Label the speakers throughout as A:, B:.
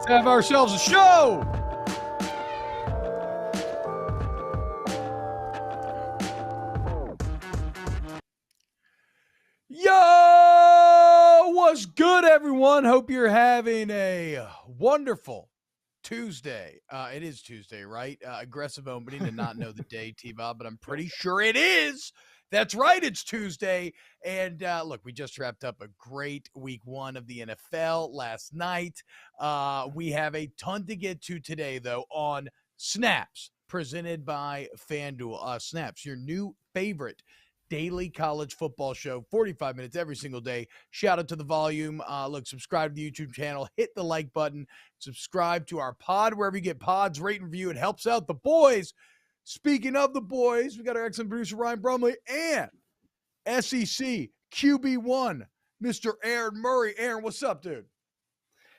A: have ourselves a show. Yo, what's good, everyone? Hope you're having a wonderful Tuesday. It is Tuesday, right? Aggressive opening to not know the day, T-Bob, but I'm pretty sure it is. That's right, it's Tuesday. And look, we just wrapped up a great week one of the NFL last night. We have a ton to get to today, though, on Snaps, presented by FanDuel. Snaps, your new favorite daily college football show, 45 minutes every single day. Shout out to the volume. Look, subscribe to the YouTube channel, hit the like button, subscribe to our pod wherever you get pods, rate and review. It helps out the boys. Speaking of the boys, we got our excellent producer Ryan Brumley and SEC QB1, Mr. Aaron Murray. Aaron, what's up, dude?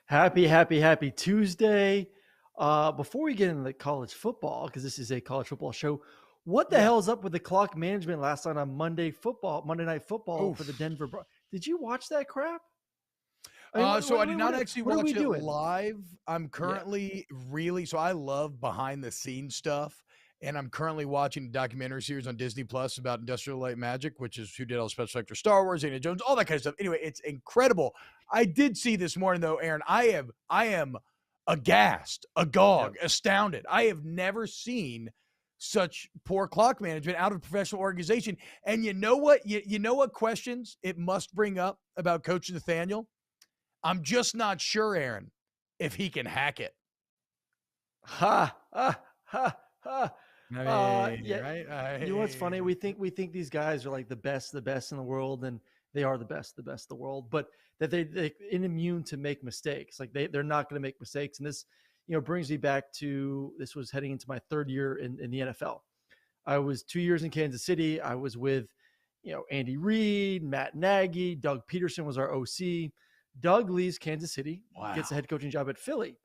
B: Happy Tuesday. Before we get into the college football, because this is a college football show, what the hell is up with the clock management last night on Monday Night Football for the Denver Broncos? Did you watch that crap?
A: I did not actually watch it live. I'm currently so I love behind the scenes stuff. And I'm currently watching a documentary series on Disney Plus about Industrial Light and Magic, which is who did all the special effects for Star Wars, Indiana Jones, all that kind of stuff. Anyway, it's incredible. I did see this morning, though, Aaron, I am aghast, agog, astounded. I have never seen such poor clock management out of a professional organization. And you know what? You know what questions it must bring up about Coach Nathaniel? I'm just not sure, Aaron, if he can hack it.
B: Ha.
A: Right?
B: You know what's funny? We think these guys are like the best in the world, and they are the best in the world, but that they're immune to make mistakes. Like they're not going to make mistakes. And this, brings me back to, this was heading into my third year in the NFL. I was 2 years in Kansas City. I was with, Andy Reid, Matt Nagy, Doug Peterson was our OC. Doug leaves Kansas City, gets a head coaching job at Philly.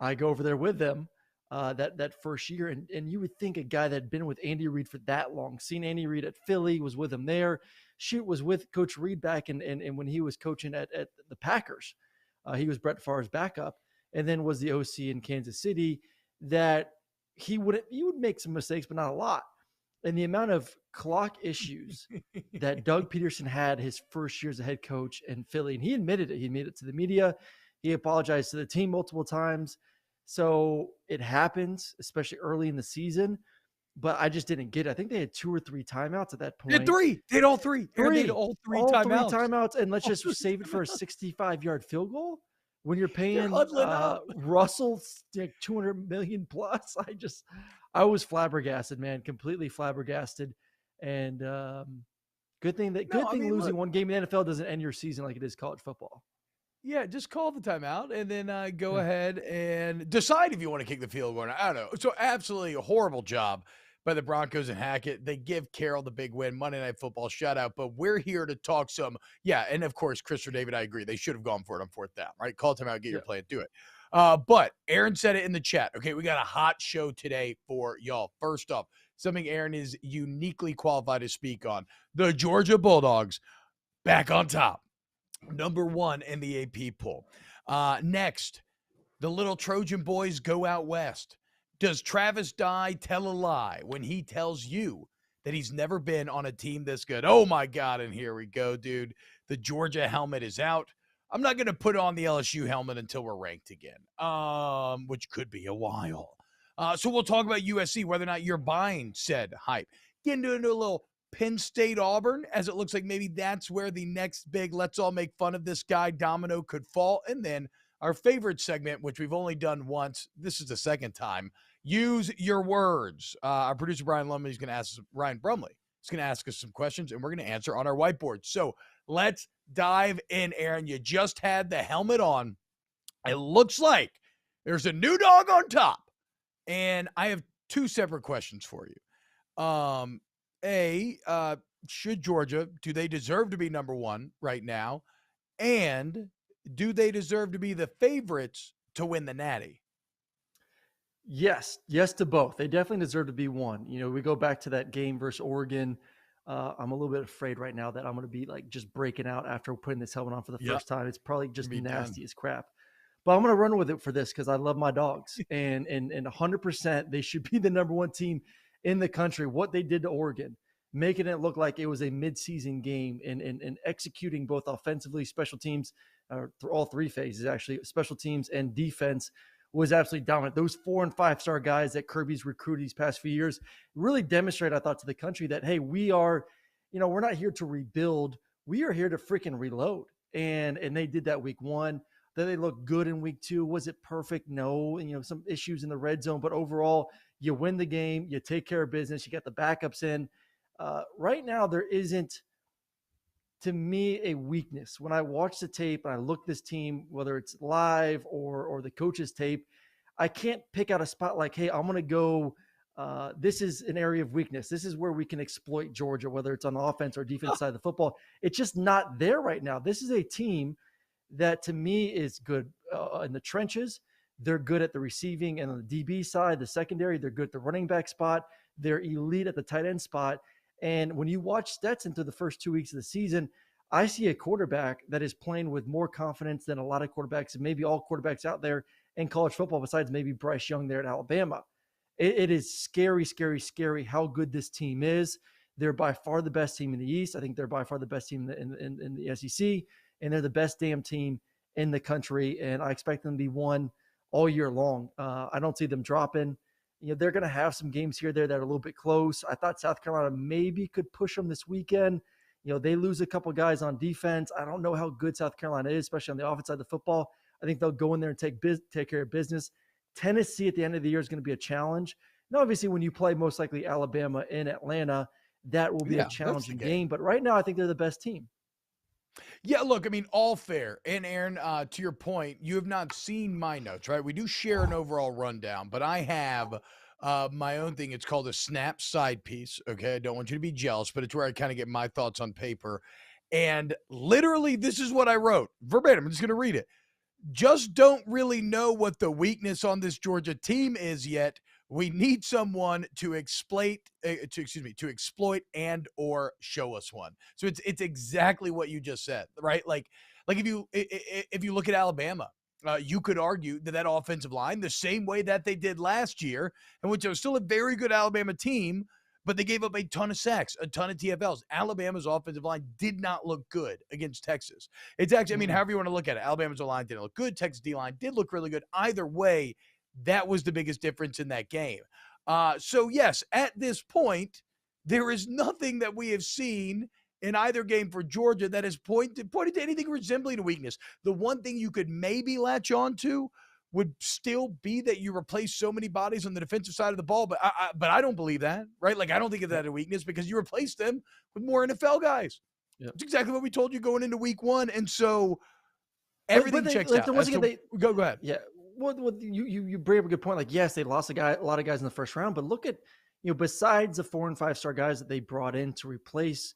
B: I go over there with them that first year. And you would think a guy that had been with Andy Reid for that long, seen Andy Reid at Philly, was with him there. Shoot, was with Coach Reid back and when he was coaching at the Packers. He was Brett Favre's backup, and then was the OC in Kansas City, that he would make some mistakes, but not a lot. And the amount of clock issues that Doug Peterson had his first year as a head coach in Philly, and he admitted it. He admitted it to the media. He apologized to the team multiple times. So it happens, especially early in the season. But I just didn't get it. I think they had 2 or 3 timeouts at that point.
A: They had 3. They had all 3. They had all three timeouts.
B: And let's just save it for a 65-yard field goal. When you're paying Russell like $200 million plus, I was flabbergasted, man, completely flabbergasted. And good thing losing one game in the NFL doesn't end your season like it is college football.
A: Yeah, just call the timeout and then go ahead and decide if you want to kick the field goal or not. I don't know. So absolutely a horrible job by the Broncos and Hackett. They give Carroll the big win. Monday Night Football shutout. But we're here to talk some. Yeah, and of course, Christopher David, I agree. They should have gone for it on 4th down, right? Call timeout, get your play, and do it. But Aaron said it in the chat. Okay, we got a hot show today for y'all. First off, something Aaron is uniquely qualified to speak on. The Georgia Bulldogs back on top. Number 1 in the AP poll. Next, the little Trojan boys go out west. Does Travis Dye tell a lie when he tells you that he's never been on a team this good? Oh, my God, and here we go, dude. The Georgia helmet is out. I'm not going to put on the LSU helmet until we're ranked again, which could be a while. So we'll talk about USC, whether or not you're buying said hype. Get into a little Penn State-Auburn, as it looks like maybe that's where the next big let's all make fun of this guy domino could fall. And then our favorite segment, which we've only done once. This is the second time. Use your words. Our producer, Ryan Brumley, is going to ask us some questions, and we're going to answer on our whiteboard. So let's dive in, Aaron. You just had the helmet on. It looks like there's a new dog on top. And I have 2 separate questions for you. Should Georgia, do they deserve to be number 1 right now? And do they deserve to be the favorites to win the Natty?
B: Yes to both. They definitely deserve to be 1. We go back to that game versus Oregon. I'm a little bit afraid right now that I'm going to be like just breaking out after putting this helmet on for the first time. It's probably just nasty as crap. But I'm going to run with it for this because I love my dogs. And 100%, they should be the number one team in the country. What they did to Oregon, making it look like it was a midseason game and executing both offensively, special teams, all three phases, actually, special teams and defense was absolutely dominant. Those 4 and 5 star guys that Kirby's recruited these past few years really demonstrate, I thought, to the country that, hey, we are, we're not here to rebuild. We are here to freaking reload. And they did that week 1. Then they looked good in week 2. Was it perfect? No. And, some issues in the red zone. But overall, you win the game. You take care of business. You got the backups in. Right now, there isn't, to me, a weakness. When I watch the tape and I look this team, whether it's live or the coach's tape, I can't pick out a spot like, hey, I'm going to go, this is an area of weakness. This is where we can exploit Georgia, whether it's on the offense or defense side of the football. It's just not there right now. This is a team that, to me, is good in the trenches. They're good at the receiving and on the DB side, the secondary. They're good at the running back spot. They're elite at the tight end spot. And when you watch Stetson through the first 2 weeks of the season, I see a quarterback that is playing with more confidence than a lot of quarterbacks, and maybe all quarterbacks out there in college football, besides maybe Bryce Young there at Alabama. It is scary, scary, scary how good this team is. They're by far the best team in the East. I think they're by far the best team in the SEC, and they're the best damn team in the country, and I expect them to be one all year long. I don't see them dropping. They're going to have some games here there that are a little bit close. I thought South Carolina maybe could push them this weekend. They lose a couple guys on defense. I don't know how good South Carolina is, especially on the offense side of the football. I think they'll go in there and take care of business. Tennessee at the end of the year is going to be a challenge. Now, obviously, when you play most likely Alabama in Atlanta, that will be a challenging game. But right now, I think they're the best team.
A: Yeah, look, I mean, all fair. And Aaron, to your point, you have not seen my notes, right? We do share an overall rundown, but I have my own thing. It's called a snap side piece. Okay. I don't want you to be jealous, but it's where I kind of get my thoughts on paper. And literally, this is what I wrote verbatim. I'm just going to read it. Just don't really know what the weakness on this Georgia team is yet. We need someone to exploit and or show us one. So it's exactly what you just said, right? Like if you look at Alabama, you could argue that offensive line, the same way that they did last year, and which was still a very good Alabama team, but they gave up a ton of sacks, a ton of TFLs. Alabama's offensive line did not look good against Texas. It's actually, I mean, however you want to look at it, Alabama's line didn't look good. Texas D-line did look really good. Either way, that was the biggest difference in that game. So, yes, at this point, there is nothing that we have seen in either game for Georgia that has pointed to anything resembling a weakness. The one thing you could maybe latch on to would still be that you replace so many bodies on the defensive side of the ball, but I don't believe that, right? Like, I don't think of that a weakness because you replace them with more NFL guys. Yep. That's exactly what we told you going into week 1, and so everything checks out. Go ahead.
B: Yeah, well, you bring up a good point. Like, yes, they lost a lot of guys in the first round, but look at, besides the 4 and 5 star guys that they brought in to replace,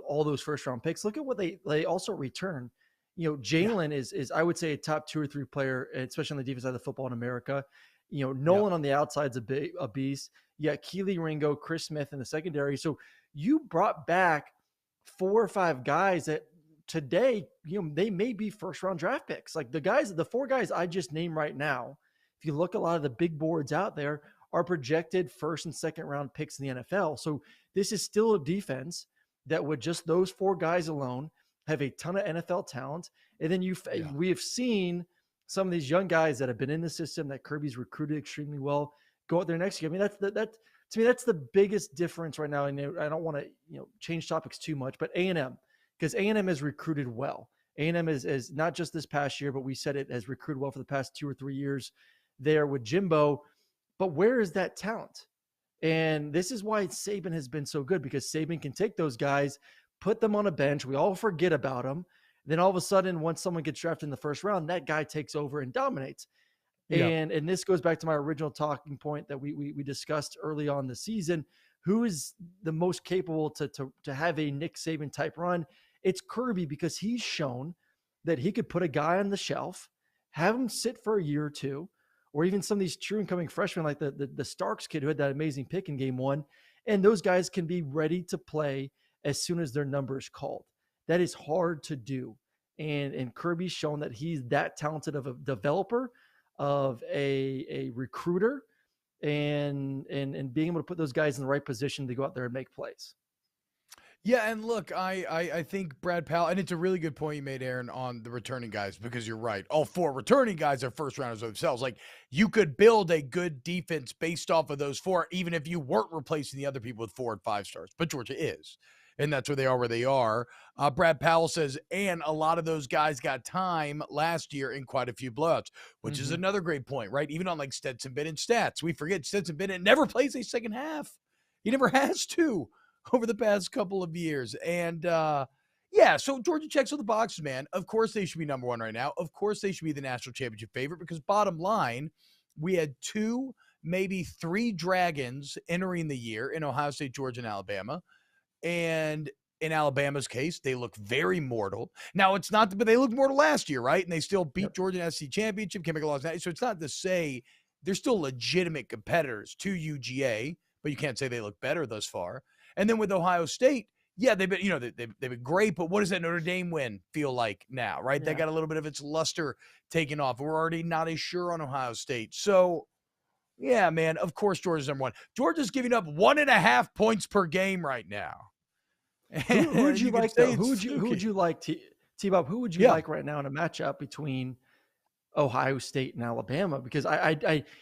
B: all those first round picks, look at what they also return. Jalen is I would say a top 2 or 3 player, especially on the defense side of the football in America. Nolan on the outside's a beast. Yeah, Keely Ringo, Chris Smith in the secondary. So you brought back 4 or 5 guys that today, they may be first round draft picks. Like the 4 guys I just named right now, if you look at a lot of the big boards out there, are projected first and second round picks in the NFL. So this is still a defense that with just those 4 guys alone have a ton of NFL talent. And then we have seen some of these young guys that have been in the system that Kirby's recruited extremely well go out there next year. I mean, that's the biggest difference right now. And I don't want to, change topics too much, but A&M, because A&M has recruited well. A&M is not just this past year, but we said it has recruited well for the past 2 or 3 years there with Jimbo. But where is that talent? And this is why Saban has been so good, because Saban can take those guys, put them on a bench. We all forget about them. Then all of a sudden, once someone gets drafted in the first round, that guy takes over and dominates. Yeah. And this goes back to my original talking point that we discussed early on the season. Who is the most capable to have a Nick Saban type run? It's Kirby, because he's shown that he could put a guy on the shelf, have him sit for a year or 2, or even some of these true incoming freshmen like the Starks kid who had that amazing pick in game 1. And those guys can be ready to play as soon as their number is called. That is hard to do. and Kirby's shown that he's that talented of a developer, of a recruiter, and being able to put those guys in the right position to go out there and make plays.
A: Yeah, and look, I think Brad Powell, and it's a really good point you made, Aaron, on the returning guys, because you're right. All 4 returning guys are first rounders themselves. Like, you could build a good defense based off of those 4, even if you weren't replacing the other people with 4 and 5 stars. But Georgia is, and that's where they are. Brad Powell says, and a lot of those guys got time last year in quite a few blowouts, which is another great point, right? Even on like Stetson Bennett stats, we forget Stetson Bennett never plays a second half. He never has to over the past couple of years. And yeah, so Georgia checks all the boxes, man. Of course they should be number 1 right now. Of course they should be the national championship favorite, because bottom line, we had 2, maybe 3 dragons entering the year in Ohio State, Georgia, and Alabama. And in Alabama's case, they look very mortal. Now, it's not, but they looked mortal last year, right? And they still beat Georgia in the SEC championship, can make a loss. So it's not to say they're still legitimate competitors to UGA, but you can't say they look better thus far. And then with Ohio State, yeah, they've been, they've been great, but what does that Notre Dame win feel like now, right? They got a little bit of its luster taken off. We're already not as sure on Ohio State. So, yeah, man, of course Georgia's number 1. Georgia's giving up 1.5 points per game right now.
B: Who would you like, though? Who would you like, T-Bob, who would you like right now in a matchup between Ohio State and Alabama? Because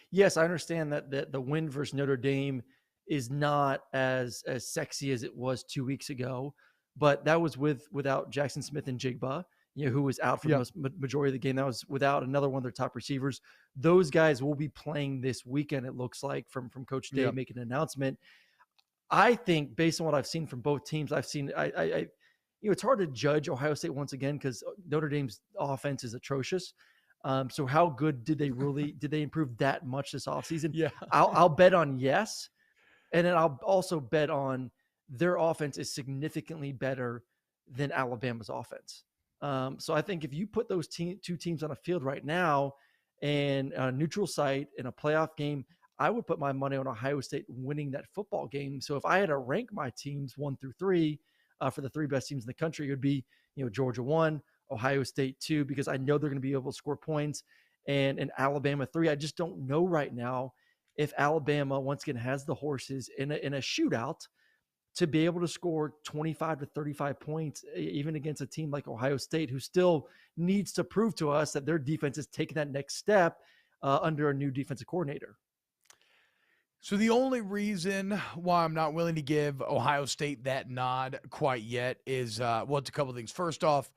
B: yes, I understand that the win versus Notre Dame is not as sexy as it was 2 weeks ago, but that was without Jackson Smith and Jigba, who was out for the majority of the game. That was without another one of their top receivers. Those guys will be playing this weekend, it looks like, from Coach Day making an announcement. I think, based on what I've seen from both teams, it's hard to judge Ohio State once again because Notre Dame's offense is atrocious. So how good did they improve that much this offseason?
A: Yeah.
B: I'll bet on yes. And then I'll also bet on their offense is significantly better than Alabama's offense. So I think if you put those 2 teams on a field right now and a neutral site in a playoff game, I would put my money on Ohio State winning that football game. So if I had to rank my teams 1 through 3 for the 3 best teams in the country, it would be, Georgia 1, Ohio State 2, because I know they're going to be able to score points, and Alabama 3. I just don't know right now if Alabama once again has the horses in a shootout to be able to score 25 to 35 points, even against a team like Ohio State, who still needs to prove to us that their defense is taking that next step under a new defensive coordinator.
A: So the only reason why I'm not willing to give Ohio State that nod quite yet is, it's a couple of things. First off,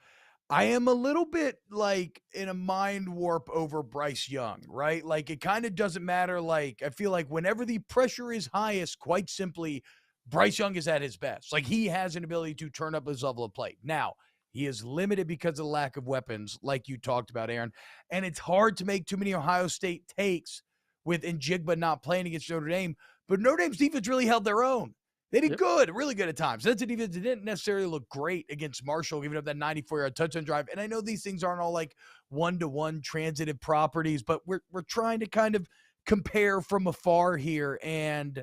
A: I am a little bit like in a mind warp over Bryce Young, right? Like, it kind of doesn't matter. Like, I feel like whenever the pressure is highest, quite simply, Bryce Young is at his best. Like, he has an ability to turn up his level of play. Now, he is limited because of the lack of weapons, like you talked about, Aaron. And it's hard to make too many Ohio State takes with Njigba not playing against Notre Dame. But Notre Dame's defense really held their own. They did good, really good at times. That's a defense that didn't necessarily look great against Marshall, giving up that 94-yard touchdown drive. And I know these things aren't all like one-to-one transitive properties, but we're trying to kind of compare from afar here. And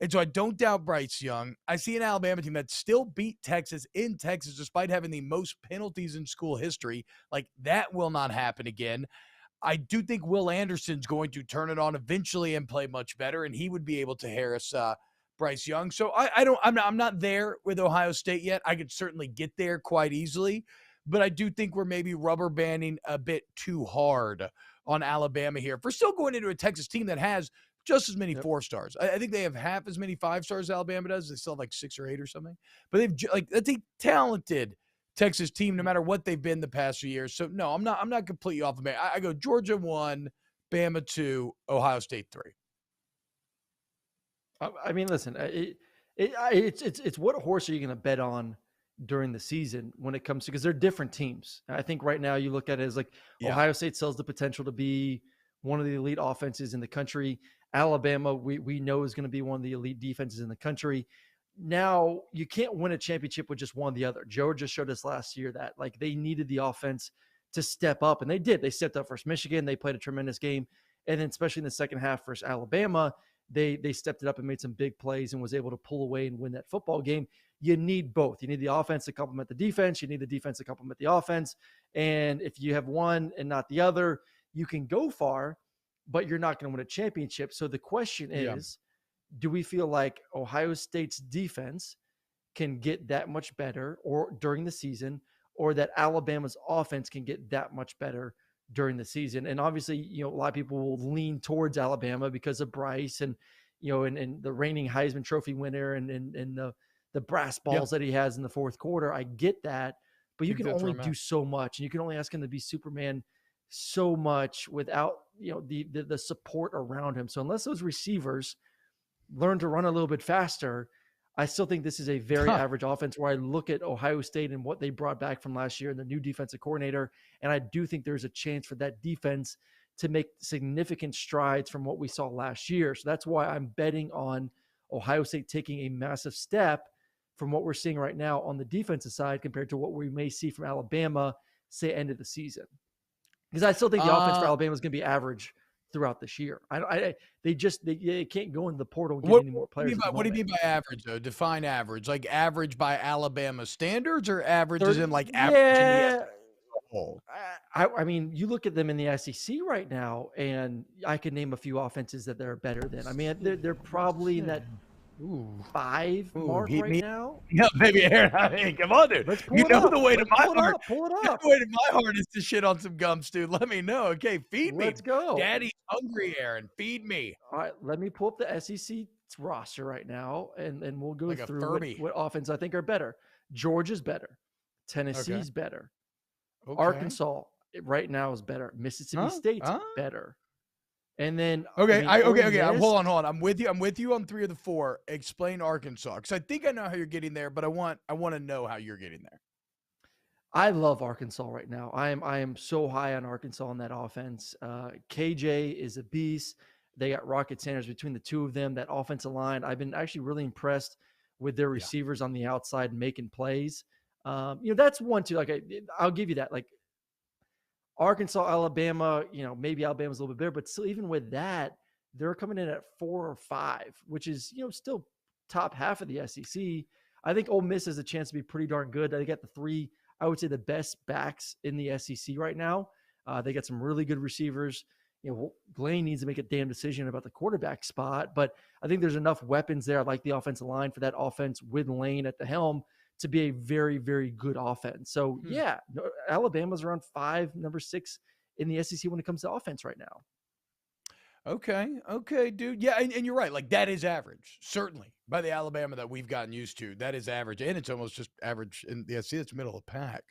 A: so I don't doubt Bryce Young. I see an Alabama team that still beat Texas in Texas despite having the most penalties in school history. Like, that will not happen again. I do think Will Anderson's going to turn it on eventually and play much better, and he would be able to harass Bryce Young. So I'm not there with Ohio State yet. I could certainly get there quite easily, but I do think we're maybe rubber banding a bit too hard on Alabama here for still going into a Texas team that has just as many 4 stars. I think they have half as many 5 stars as Alabama does. They still have like 6 or 8 or something, but that's a talented Texas team, no matter what they've been the past few years. So no, I'm not completely off of it. I go Georgia 1, Bama 2, Ohio State 3.
B: I mean, listen, it's what horse are you going to bet on during the season when it comes to, because they're different teams. I think right now you look at it as like Ohio State sells the potential to be one of the elite offenses in the country. Alabama, we know is going to be one of the elite defenses in the country. Now, you can't win a championship with just one or the other. Georgia showed us last year that like they needed the offense to step up, and they did. They stepped up versus Michigan. They played a tremendous game. And then especially in the second half versus Alabama, they stepped it up and made some big plays and was able to pull away and win that football game. You need both. You need the offense to complement the defense. You need the defense to complement the offense. And if you have one and not the other, you can go far, but you're not going to win a championship. So the question is, do we feel like Ohio State's defense can get that much better or during the season, or that Alabama's offense can get that much better during the season? And obviously, a lot of people will lean towards Alabama because of Bryce and, and the reigning Heisman Trophy winner and the brass balls that he has in the fourth quarter. I get that, but you can only do so much, and you can only ask him to be Superman so much without, the support around him. So unless those receivers learn to run a little bit faster, I still think this is a very average offense, where I look at Ohio State and what they brought back from last year and the new defensive coordinator. And I do think there's a chance for that defense to make significant strides from what we saw last year. So that's why I'm betting on Ohio State taking a massive step from what we're seeing right now on the defensive side compared to what we may see from Alabama, say, end of the season. Because I still think the offense for Alabama is going to be average throughout this year. They can't go in the portal and get any more players.
A: What do you mean by average, though? Define average. Like average by Alabama standards, or average as in like average in the whole?
B: I mean, you look at them in the SEC right now, and I could name a few offenses that they're better than. I mean, they're probably in that 5 mark right now.
A: Yeah, baby, Aaron. Come on, dude. The way to my heart.
B: Pull it up.
A: The way to my heart is to shit on some gums, dude. Let me know. Okay, feed me.
B: Let's go.
A: Daddy's hungry, Aaron. Feed me.
B: All right, let me pull up the SEC roster right now, and we'll go through what offense I think are better. Georgia's better. Tennessee's better. Okay. Arkansas right now is better. Mississippi State's better. And then
A: okay. Hold on. I'm with you on 3 of the 4. Explain Arkansas, because I think I know how you're getting there, but I want to know how you're getting there.
B: I love Arkansas right now. I am so high on Arkansas in that offense. KJ is a beast. They got rocket Sanders between the two of them. That offensive line, I've been actually really impressed with their receivers on the outside making plays. That's one too. Like I'll give you that. Like Arkansas, Alabama, maybe Alabama's a little bit better, but still, even with that, they're coming in at 4 or 5, which is, still top half of the SEC. I think Ole Miss has a chance to be pretty darn good. They got the 3, I would say, the best backs in the SEC right now. They got some really good receivers. Blaine needs to make a damn decision about the quarterback spot, but I think there's enough weapons there. I like the offensive line for that offense with Lane at the helm to be a very, very good offense. So Alabama's around 5, number 6 in the SEC when it comes to offense right now.
A: Okay, dude. Yeah, and you're right. Like that is average, certainly by the Alabama that we've gotten used to. That is average, and it's almost just average in the SEC. It's middle of the pack.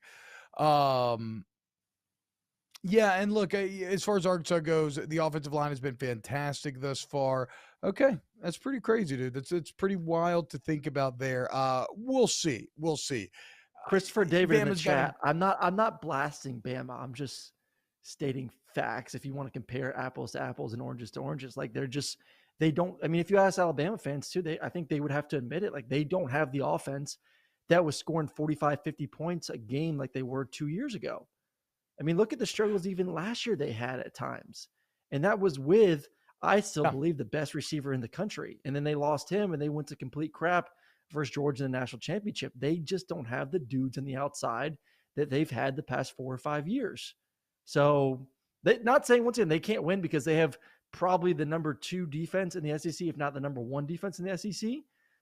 A: Yeah, and look, as far as Arkansas goes, the offensive line has been fantastic thus far. Okay, that's pretty crazy, dude. It's pretty wild to think about there. We'll see.
B: Christopher David in the chat. I'm not blasting Bama. I'm just stating facts. If you want to compare apples to apples and oranges to oranges, like they don't. I mean, if you ask Alabama fans too, I think they would have to admit it. Like they don't have the offense that was scoring 45, 50 points a game like they were 2 years ago. I mean, look at the struggles even last year they had at times. And that was with, I still believe, the best receiver in the country. And then they lost him and they went to complete crap versus Georgia in the national championship. They just don't have the dudes on the outside that they've had the past 4 or 5 years. So not saying once again, they can't win because they have probably the number 2 defense in the SEC, if not the number 1 defense in the SEC.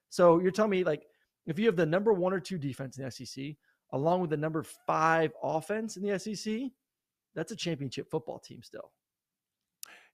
B: So you're telling me, like, if you have the number 1 or 2 defense in the SEC, along with the number 5 offense in the SEC, that's a championship football team still.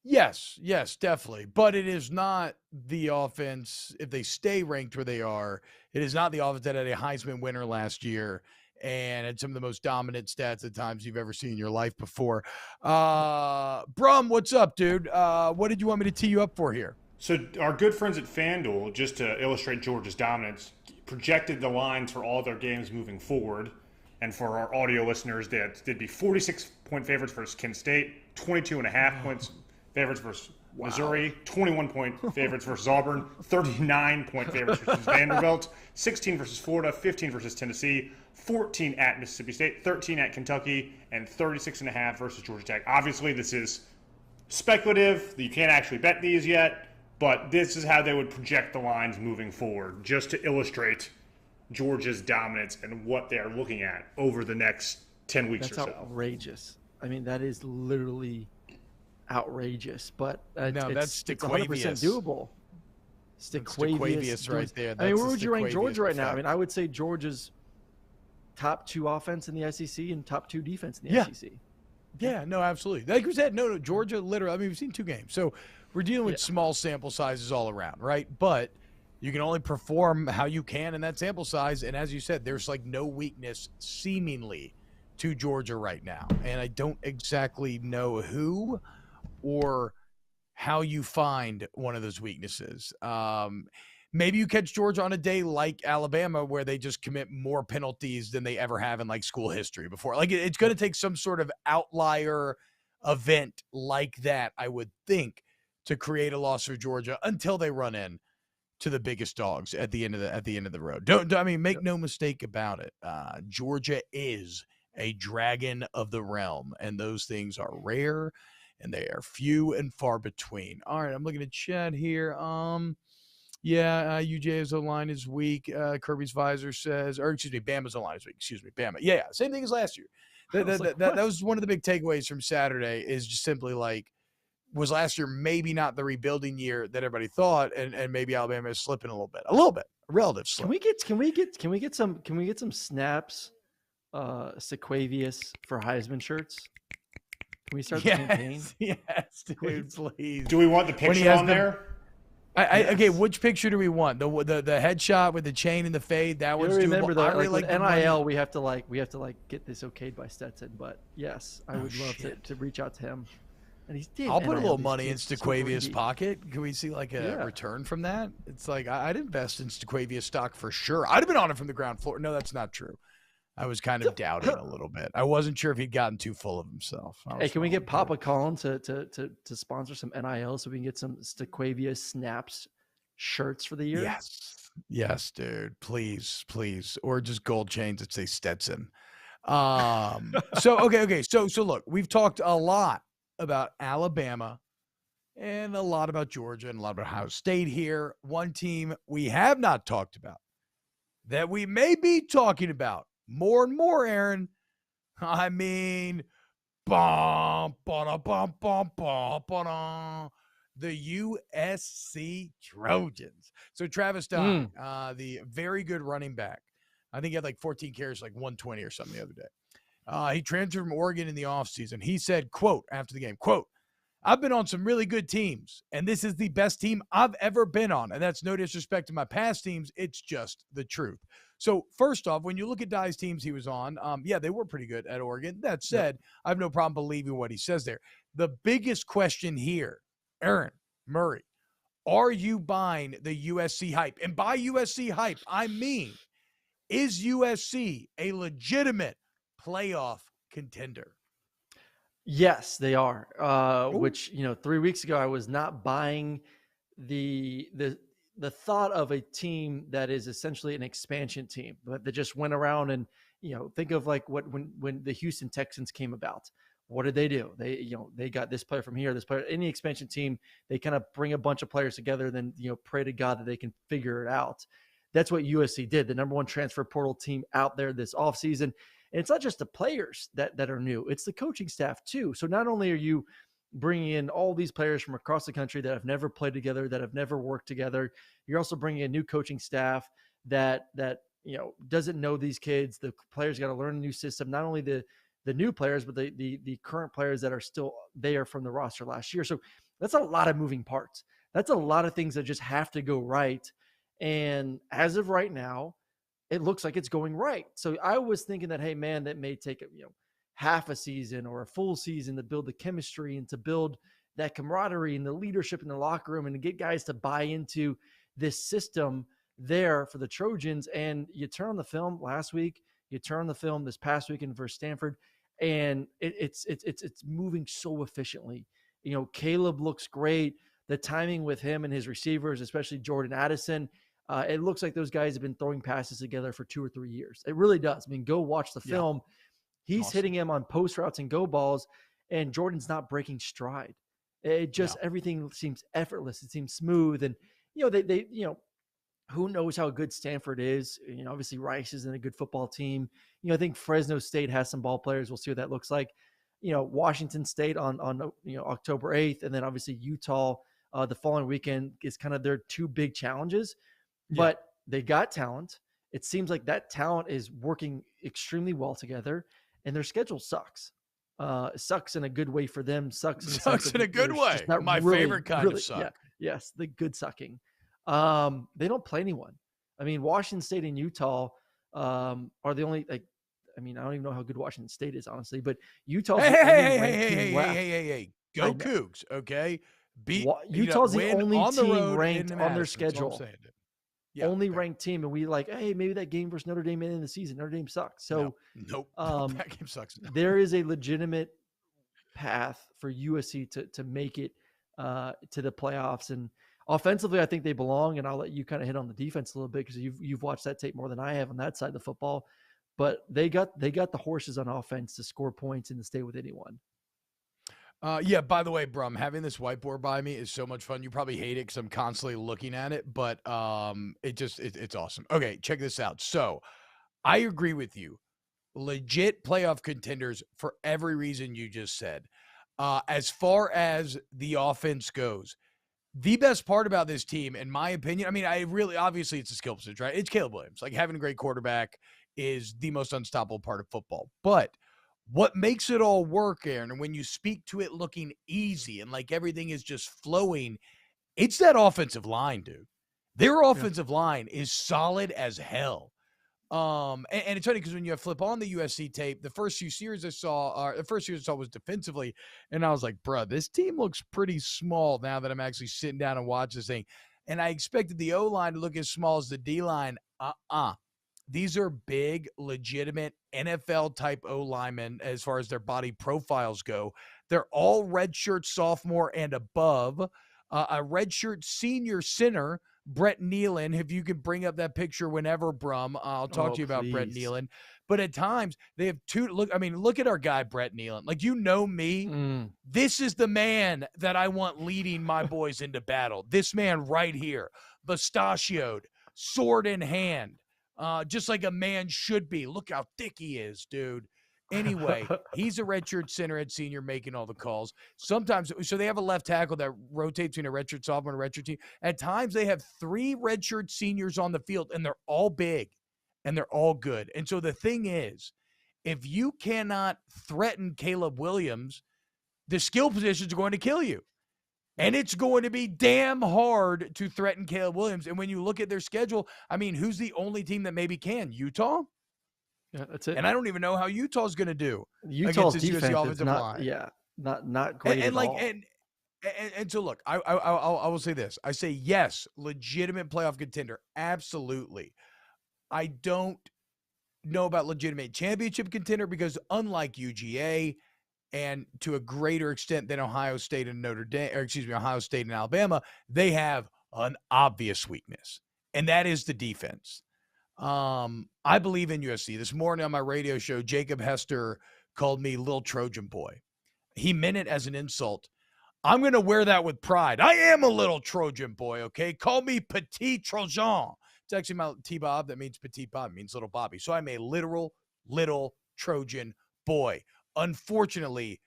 A: Yes, definitely. But it is not the offense, if they stay ranked where they are, it is not the offense that had a Heisman winner last year and had some of the most dominant stats at times you've ever seen in your life before. Brum, what's up, dude? What did you want me to tee you up for here?
C: So our good friends at FanDuel, just to illustrate Georgia's dominance, projected the lines for all their games moving forward. And for our audio listeners, they'd be 46-point favorites versus Kent State, 22.5 points favorites versus Missouri, 21-point favorites versus Auburn, 39-point favorites versus Vanderbilt, 16 versus Florida, 15 versus Tennessee, 14 at Mississippi State, 13 at Kentucky, and 36.5 versus Georgia Tech. Obviously, this is speculative. You can't actually bet these yet. but this is how they would project the lines moving forward, just to illustrate Georgia's dominance and what they're looking at over the next 10 weeks or so.
B: That's outrageous. I mean, that is literally outrageous, but
A: that's
B: it's 100% doable.
A: Staquavius right there.
B: I mean, where would you rank Georgia right now? I mean, I would say Georgia's top 2 offense in the SEC and top 2 defense in the SEC.
A: Yeah, no, absolutely. Like we said, no, Georgia literally, I mean, we've seen 2 games. So we're dealing with small sample sizes all around, right? But you can only perform how you can in that sample size. And as you said, there's like no weakness seemingly to Georgia right now. And I don't exactly know who or how you find one of those weaknesses. Maybe you catch Georgia on a day like Alabama where they just commit more penalties than they ever have in like school history before. Like it's going to take some sort of outlier event like that, I would think, to create a loss for Georgia until they run in to the biggest dogs at the end of the road. Make no mistake about it. Georgia is a dragon of the realm, and those things are rare and they are few and far between. All right, I'm looking at chat here. UJ's O-line is weak. Kirby's visor says, Bama's O-line is weak. Bama. Yeah, same thing as last year. That was one of the big takeaways from Saturday is just simply like, was last year maybe not the rebuilding year that everybody thought, and maybe Alabama is slipping a little bit, a relative slip.
B: Can we get some snaps, Staquavius for Heisman shirts? Can we start the campaign?
A: Yes, dude, please.
C: Do we want the picture on there?
A: Okay, which picture do we want? The headshot with the chain and the fade. That one's
B: remember
A: doable.
B: That,
A: I really like
B: NIL. We have to get this okayed by Stetson. But yes, I would love to reach out to him. And
A: I'll put a little money in Staquavius' pocket. Can we see like a return from that? It's like I'd invest in Staquavius stock for sure. I'd have been on it from the ground floor. No, that's not true. I was kind of doubting a little bit. I wasn't sure if he'd gotten too full of himself.
B: Hey, can we get Papa Colin to sponsor some NIL so we can get some Staquavius snaps shirts for the year?
A: Yes, dude. Please. Or just gold chains that say Stetson. So look, we've talked a lot about Alabama and a lot about Georgia and a lot about Ohio State here. One team we have not talked about that we may be talking about more and more, Aaron. I mean, the USC Trojans. So Travis Dye, the very good running back, I think he had like 14 carries, like 120 or something the other day. He transferred from Oregon in the offseason. He said, quote, after the game, quote, "I've been on some really good teams, and this is the best team I've ever been on. And that's no disrespect to my past teams. It's just the truth." So first off, when you look at Dye's teams he was on, they were pretty good at Oregon. That said, I have no problem believing what he says there. The biggest question here, Aaron Murray, are you buying the USC hype? And by USC hype, I mean, is USC a legitimate playoff contender?
B: Yes, they are. Which, 3 weeks ago, I was not buying the thought of a team that is essentially an expansion team, but that just went around and, think of like when the Houston Texans came about. What did they do? They got this player from here, this player. Any expansion team, they kind of bring a bunch of players together, then pray to God that they can figure it out. That's what USC did. The number one transfer portal team out there this offseason. And it's not just the players that are new; it's the coaching staff too. So not only are you bringing in all these players from across the country that have never played together, that have never worked together, you're also bringing a new coaching staff that doesn't know these kids. The players got to learn a new system. Not only the new players, but the current players that are still there from the roster last year. So that's a lot of moving parts. That's a lot of things that just have to go right. And as of right now, it looks like it's going right. So I was thinking that, hey, man, that may take half a season or a full season to build the chemistry and to build that camaraderie and the leadership in the locker room and to get guys to buy into this system there for the Trojans. And you turn on the film last week, you turn on the film this past weekend versus Stanford, and it's moving so efficiently. Caleb looks great. The timing with him and his receivers, especially Jordan Addison, it looks like those guys have been throwing passes together for 2 or 3 years. It really does. I mean, go watch the film. Yeah. He's hitting him on post routes and go balls, and Jordan's not breaking stride. It just everything seems effortless. It seems smooth, and they who knows how good Stanford is? Obviously Rice isn't a good football team. I think Fresno State has some ball players. We'll see what that looks like. Washington State on October 8th, and then obviously Utah the following weekend is kind of their two big challenges. But they got talent. It seems like that talent is working extremely well together, and their schedule sucks. Sucks in a good way for them. Sucks
A: in a good way. My favorite kind of suck.
B: Yeah, yes, the good sucking. They don't play anyone. I mean, Washington State and Utah are the only I don't even know how good Washington State is, honestly, but Utah's
A: hey, go Cougs, okay?
B: Utah's the only team ranked on their schedule. Only
A: fair.
B: Ranked team, and we hey, maybe that game versus Notre Dame in the season. Notre Dame sucks. So
A: nope. That game sucks.
B: There is a legitimate path for USC to make it to the playoffs, and offensively, I think they belong. And I'll let you kind of hit on the defense a little bit because you've watched that tape more than I have on that side of the football. But they got the horses on offense to score points and to stay with anyone.
A: By the way, Brum, having this whiteboard by me is so much fun. You probably hate it because I'm constantly looking at it, but it's awesome. Okay, check this out. So I agree with you. Legit playoff contenders for every reason you just said. As far as the offense goes, the best part about this team, in my opinion, obviously it's a skill position, right? It's Caleb Williams. Like, having a great quarterback is the most unstoppable part of football. But what makes it all work, Aaron, and when you speak to it looking easy and like everything is just flowing, it's that offensive line, dude. Their offensive line is solid as hell. And it's funny because when you flip on the USC tape, the first few series I saw was defensively, and I was like, bro, this team looks pretty small now that I'm actually sitting down and watching this thing. And I expected the O-line to look as small as the D-line. These are big, legitimate NFL-type O-linemen as far as their body profiles go. They're all redshirt sophomore and above. A redshirt senior center, Brett Nealon, if you could bring up that picture whenever, Brum, I'll talk to you about Brett Nealon. But at times, they have look at our guy, Brett Nealon. Like, me, This is the man that I want leading my boys into battle. This man right here, mustachioed, sword in hand. Just like a man should be. Look how thick he is, dude. Anyway, he's a redshirt center at senior making all the calls. Sometimes, so they have a left tackle that rotates between a redshirt sophomore and a redshirt team. At times, they have 3 redshirt seniors on the field, and they're all big, and they're all good. And so the thing is, if you cannot threaten Caleb Williams, the skill positions are going to kill you. And it's going to be damn hard to threaten Caleb Williams. And when you look at their schedule, who's the only team that maybe can? Utah?
B: Yeah, that's it.
A: And I don't even know how Utah's going to do.
B: Utah's defense is not great at all.
A: And so look, I will say this. I say yes, legitimate playoff contender, absolutely. I don't know about legitimate championship contender because unlike UGA, and to a greater extent than Ohio State and Ohio State and Alabama, they have an obvious weakness, and that is the defense. I believe in USC. This morning on my radio show, Jacob Hester called me little Trojan boy. He meant it as an insult. I'm going to wear that with pride. I am a little Trojan boy, okay? Call me Petit Trojan. It's actually my T-Bob. That means Petit Bob. It means little Bobby. So I'm a literal little Trojan boy. Unfortunately,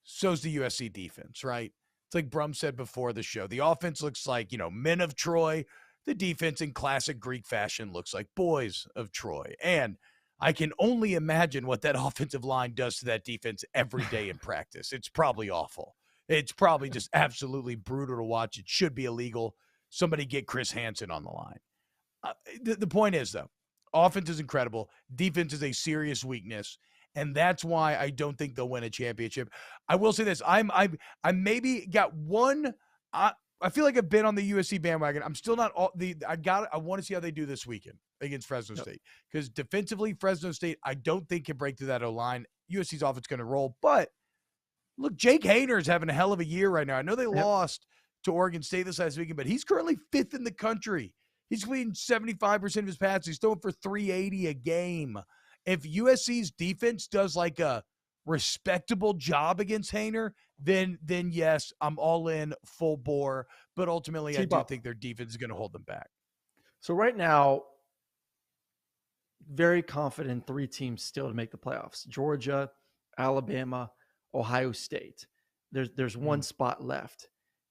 A: so's the USC defense, right? It's like Brum said before the show. The offense looks like, men of Troy. The defense in classic Greek fashion looks like boys of Troy. And I can only imagine what that offensive line does to that defense every day in practice. It's probably awful. It's probably just absolutely brutal to watch. It should be illegal. Somebody get Chris Hansen on the line. The point is, though, offense is incredible. Defense is a serious weakness. And that's why I don't think they'll win a championship. I will say this. I maybe got one. I feel like I've been on the USC bandwagon. I'm still not I want to see how they do this weekend against Fresno State. Because defensively, Fresno State, I don't think can break through that O-line. USC's offense going to roll. But look, Jake Hayner is having a hell of a year right now. I know they lost to Oregon State this last weekend, but he's currently 5th in the country. He's completing 75% of his passes. He's throwing for 380 a game. If USC's defense does like a respectable job against Haener, then yes, I'm all in full bore. But ultimately, I do think their defense is going to hold them back.
B: So right now, very confident 3 teams still to make the playoffs: Georgia, Alabama, Ohio State. There's one spot left.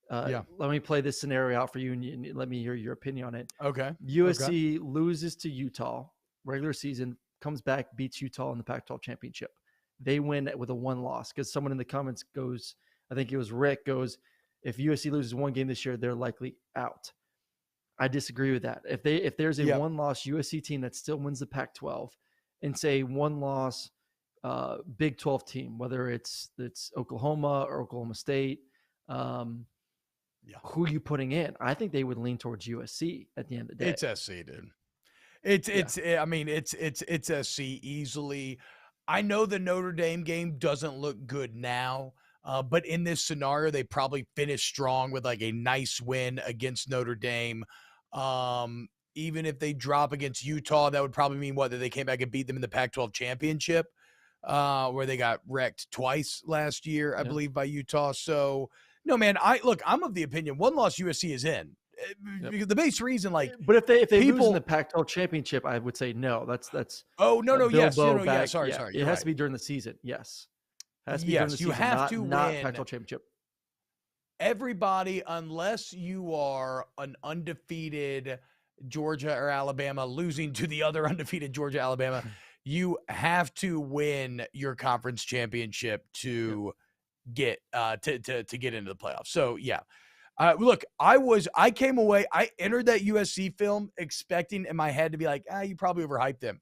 B: Let me play this scenario out for you, and let me hear your opinion on it.
A: Okay.
B: USC loses to Utah regular season, comes back, beats Utah in the Pac-12 championship. They win with a 1 loss, because someone in the comments goes, I think it was Rick, goes, if USC loses 1 game this year, they're likely out. I disagree with that. If there's a 1-loss USC team that still wins the Pac-12, and say 1-loss Big 12 team, whether it's Oklahoma or Oklahoma State, who are you putting in? I think they would lean towards USC at the end of the day.
A: It's SC, dude. I mean, it's SC easily. I know the Notre Dame game doesn't look good now, but in this scenario, they probably finish strong with like a nice win against Notre Dame. Even if they drop against Utah, that would probably mean that they came back and beat them in the Pac-12 championship, where they got wrecked twice last year, I believe, by Utah. So no, man, I'm of the opinion 1-loss USC is in. The base reason,
B: but if they lose in the Pac-12 championship, I would say no. That's
A: oh no, yes, sorry.
B: It has to be during the season. Yes, it has to be during the season. You have to not win Pac-12 championship.
A: Everybody, unless you are an undefeated Georgia or Alabama losing to the other undefeated Georgia, Alabama, you have to win your conference championship to get to get into the playoffs. So yeah. Look, I came away, I entered that USC film expecting in my head to be like, you probably overhyped them.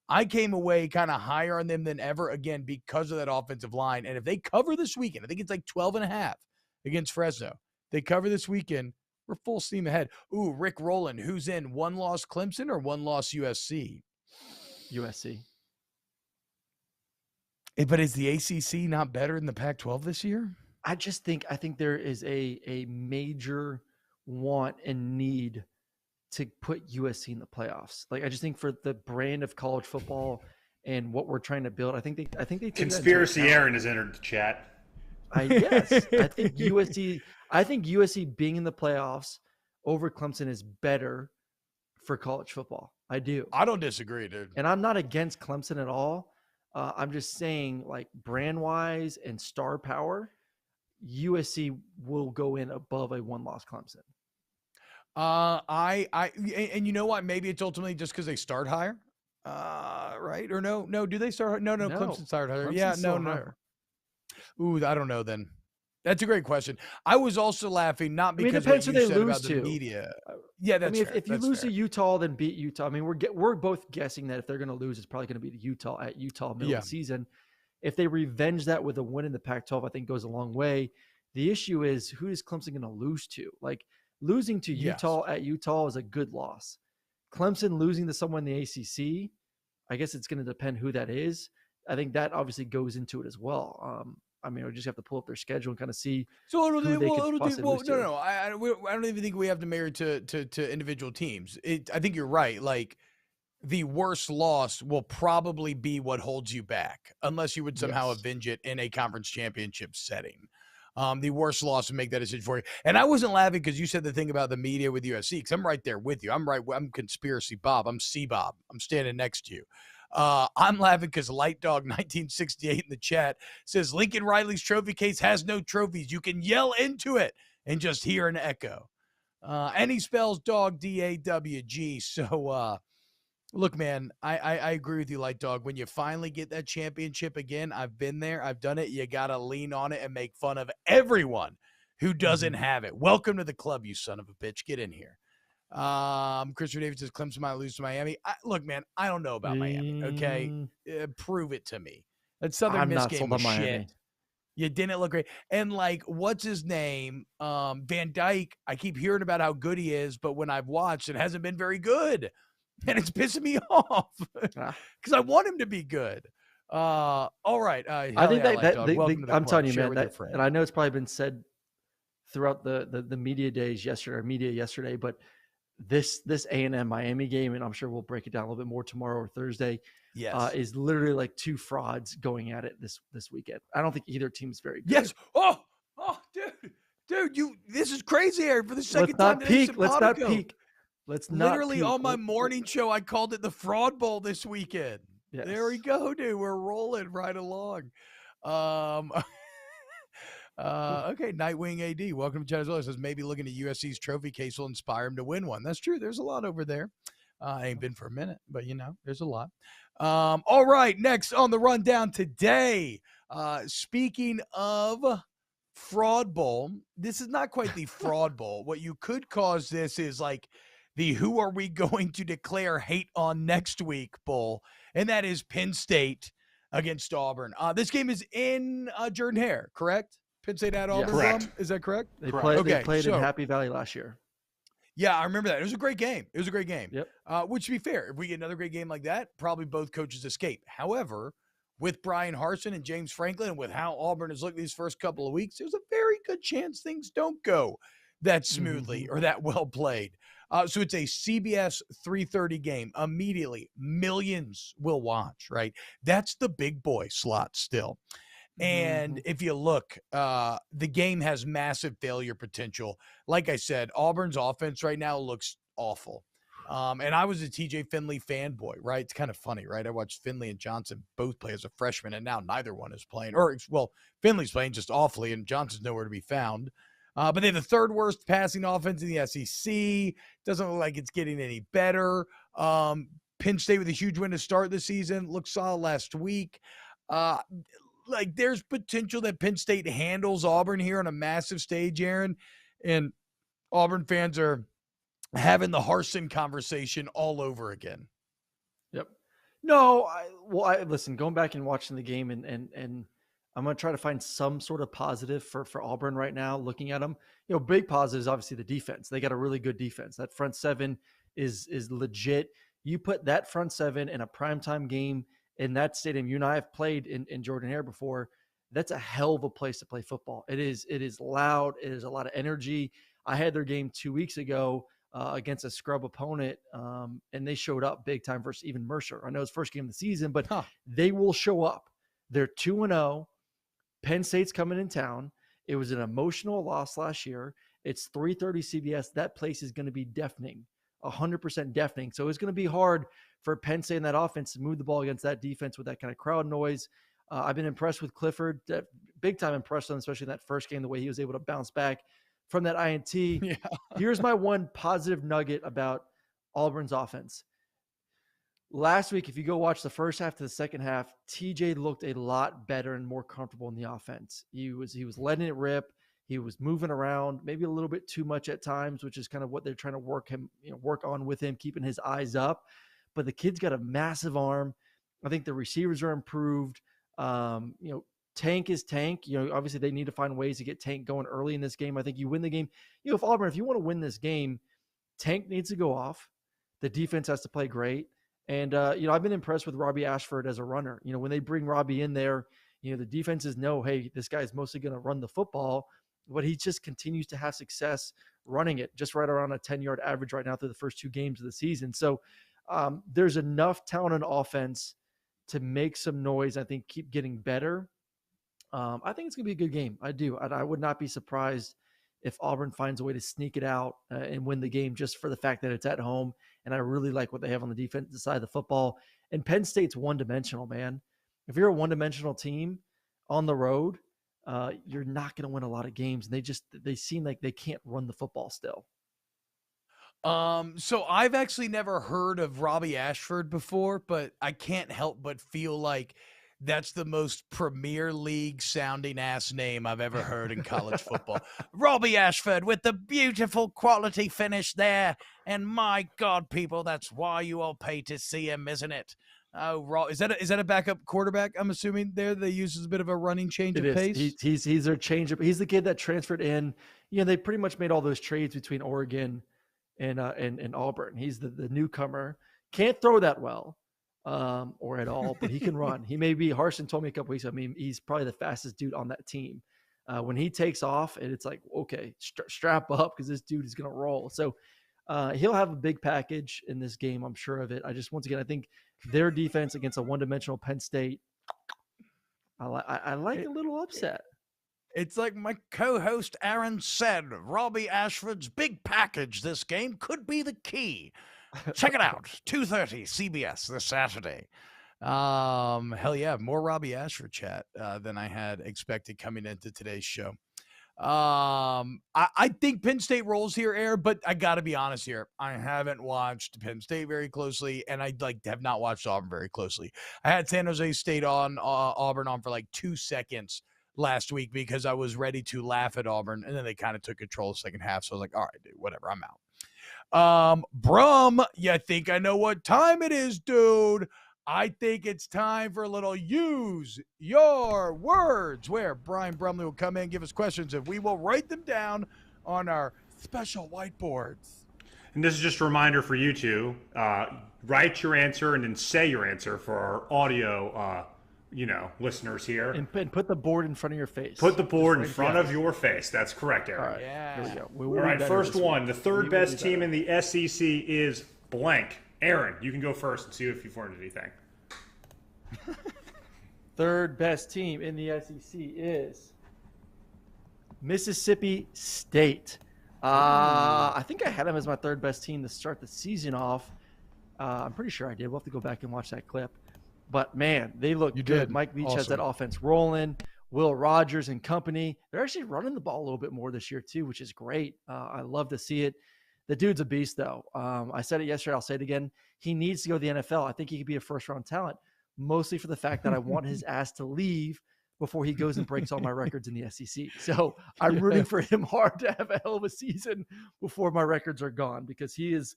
A: I came away kind of higher on them than ever, again, because of that offensive line. And if they cover this weekend, I think it's like 12.5 against Fresno. They cover this weekend, we're full steam ahead. Ooh, Rick Rowland, who's in 1-loss Clemson or 1-loss USC?
B: USC.
A: But is the ACC not better than the Pac-12 this year?
B: I think there is a major want and need to put USC in the playoffs. Like, I just think for the brand of college football and what we're trying to build, I think they
C: Conspiracy Aaron has entered the chat.
B: Yes, I think USC being in the playoffs over Clemson is better for college football. I do.
A: I don't disagree, dude.
B: And I'm not against Clemson at all. I'm just saying, like, brand wise and star power, USC will go in above a 1-loss Clemson.
A: And you know what? Maybe it's ultimately just because they start higher, right? Or no? Do they start? No. Clemson started higher.
B: Clemson's
A: no.
B: Higher.
A: Ooh, I don't know. Then that's a great question. I was also laughing not because
B: it depends
A: what
B: who
A: you
B: they
A: said
B: lose
A: about
B: to.
A: the media. Yeah, that's fair.
B: If you lose to Utah, then beat Utah. I mean, we're both guessing that if they're going to lose, it's probably going to be to Utah at Utah middle of the season. If they revenge that with a win in the Pac-12, I think goes a long way. The issue is, who is Clemson going to lose to? Like, losing to Utah at Utah is a good loss. Clemson losing to someone in the ACC, I guess it's going to depend who that is. I think that obviously goes into it as well. I mean, we just have to pull up their schedule and kind of see. I don't
A: even think we have to marry to individual teams. I think you're right. Like, the worst loss will probably be what holds you back, unless you would somehow avenge it in a conference championship setting. The worst loss would make that decision for you. And I wasn't laughing because you said the thing about the media with USC, because I'm right there with you. I'm Conspiracy Bob. I'm C-Bob. I'm standing next to you. I'm laughing because Light Dog 1968 in the chat says Lincoln Riley's trophy case has no trophies. You can yell into it and just hear an echo. And he spells dog D-A-W-G. So, look, man, I agree with you, Light Dog. When you finally get that championship again, I've been there. I've done it. You got to lean on it and make fun of everyone who doesn't have it. Welcome to the club, you son of a bitch. Get in here. Christopher David says Clemson might lose to Miami. Look, man, I don't know about Miami. Okay, prove it to me. That Southern Miss game was shit. You didn't look great. And like, what's his name? Van Dyke. I keep hearing about how good he is, but when I've watched, it hasn't been very good, and it's pissing me off because I want him to be good. All right.
B: I think I'm telling you, man. And I know it's probably been said throughout the media days yesterday, but this A&M Miami game, and I'm sure we'll break it down a little bit more tomorrow or Thursday.
A: Yes.
B: Is literally like two frauds going at it this weekend. I don't think either team's very good.
A: Yes. Oh, dude, this is crazy, Aaron. For the second time
B: today, let's not peak. Let's not
A: literally
B: peak.
A: On my morning show, I called it the Fraud Bowl this weekend.
B: Yes.
A: There we go, dude. We're rolling right along. Okay, Nightwing AD, welcome to chat as well. It says maybe looking at USC's trophy case will inspire him to win one. That's true. There's a lot over there. I ain't been for a minute, but there's a lot. All right, next on the rundown today. Speaking of Fraud Bowl, this is not quite the Fraud Bowl. What you could cause this is like the who are we going to declare hate on next week bowl, and that is Penn State against Auburn. This game is in Jordan-Hare, correct? Penn State at Auburn.
C: Correct.
A: Is that correct?
B: They played in Happy Valley last year.
A: Yeah, I remember that. It was a great game.
B: Yep.
A: Which, to be fair, if we get another great game like that, probably both coaches escape. However, with Bryan Harsin and James Franklin, and with how Auburn has looked these first couple of weeks, there's a very good chance things don't go that smoothly or that well played. So it's a CBS 3:30 game. Immediately, millions will watch, right? That's the big boy slot still. And if you look, the game has massive failure potential. Like I said, Auburn's offense right now looks awful. And I was a TJ Finley fanboy, right? It's kind of funny, right? I watched Finley and Johnson both play as a freshman, and now neither one is playing. Finley's playing just awfully, and Johnson's nowhere to be found. But they have the third worst passing offense in the SEC. Doesn't look like it's getting any better. Penn State with a huge win to start the season. Looked solid last week. There's potential that Penn State handles Auburn here on a massive stage, Aaron. And Auburn fans are having the Harsin conversation all over again.
B: Yep. No, listen, going back and watching the game and I'm going to try to find some sort of positive for Auburn right now, looking at them. Big positive is obviously the defense. They got a really good defense. That front seven is legit. You put that front seven in a primetime game in that stadium. You and I have played in Jordan-Hare before. That's a hell of a place to play football. It is loud. It is a lot of energy. I had their game 2 weeks ago against a scrub opponent, and they showed up big time versus even Mercer. I know it's first game of the season, but they will show up. They're 2-0. Penn State's coming in town. It was an emotional loss last year. It's 3:30 CBS. That place is going to be deafening, 100% deafening. So it's going to be hard for Penn State and that offense to move the ball against that defense with that kind of crowd noise. I've been impressed with Clifford, big time impressed with him, especially in that first game, the way he was able to bounce back from that INT. Yeah. Here's my one positive nugget about Auburn's offense. Last week, if you go watch the first half to the second half, TJ looked a lot better and more comfortable in the offense. He was letting it rip. He was moving around, maybe a little bit too much at times, which is kind of what they're trying to work on with him, keeping his eyes up. But the kid's got a massive arm. I think the receivers are improved. Tank is Tank. Obviously they need to find ways to get Tank going early in this game. I think you win the game. If Auburn, if you want to win this game, Tank needs to go off. The defense has to play great. And, I've been impressed with Robbie Ashford as a runner. When they bring Robbie in there, the defenses know, hey, this guy's mostly going to run the football, but he just continues to have success running it, just right around a 10-yard average right now through the first 2 games of the season. So there's enough talent on offense to make some noise. I think keep getting better. I think it's going to be a good game. I do. I would not be surprised if Auburn finds a way to sneak it out and win the game just for the fact that it's at home. And I really like what they have on the defensive side of the football. And Penn State's one-dimensional, man. If you're a one-dimensional team on the road, you're not going to win a lot of games. And they seem like they can't run the football still.
A: So I've actually never heard of Robbie Ashford before, but I can't help but feel like that's the most Premier League sounding ass name I've ever heard in college football. Robbie Ashford with the beautiful quality finish there. And my God, people, that's why you all pay to see him, isn't it? Oh, is that a backup quarterback? I'm assuming there they use as a bit of a running change of pace.
B: He's their change up. He's the kid that transferred in. They pretty much made all those trades between Oregon and Auburn. He's the newcomer. Can't throw that well. Or at all, but he can run. He may be, Harsin told me a couple weeks ago, he's probably the fastest dude on that team. When he takes off, and it's like, okay, strap up because this dude is going to roll. So He'll have a big package in this game. I'm sure of it. Once again, I think their defense against a one-dimensional Penn State, I like a little upset.
A: It's like my co-host Aaron said, Robbie Ashford's big package this game could be the key. Check it out, 2:30 CBS this Saturday. Hell yeah, more Robbie Ashford chat than I had expected coming into today's show. I think Penn State rolls here, Air, but I got to be honest here. I haven't watched Penn State very closely, and I have not watched Auburn very closely. I had San Jose State on Auburn on for like 2 seconds last week because I was ready to laugh at Auburn, and then they kind of took control the second half. So I was like, all right, dude, whatever, I'm out. Brum, you think I know what time it is, dude? I think it's time for a little Use Your Words, where Brian Brumley will come in and give us questions, and we will write them down on our special whiteboards.
C: And this is just a reminder for you two. Write your answer and then say your answer for our audio listeners here.
B: And put the board in front of your face.
C: Put the board in front of your face. That's correct, Aaron.
B: All right,
A: yeah.
B: Here we go.
C: All right, first one. The third best team in the SEC is blank. Aaron, you can go first and see if you've learned anything.
B: Third best team in the SEC is Mississippi State. I think I had them as my third best team to start the season off. I'm pretty sure I did. We'll have to go back and watch that clip. But, man, they look good.
A: Did.
B: Mike Leach
A: Awesome.
B: has that offense rolling. Will Rogers and company. They're actually running the ball a little bit more this year, too, which is great. I love to see it. The dude's a beast, though. I said it yesterday. I'll say it again. He needs to go to the NFL. I think he could be a first-round talent, mostly for the fact that I want his ass to leave before he goes and breaks all my records in the SEC. So I'm rooting for him hard to have a hell of a season before my records are gone, because he is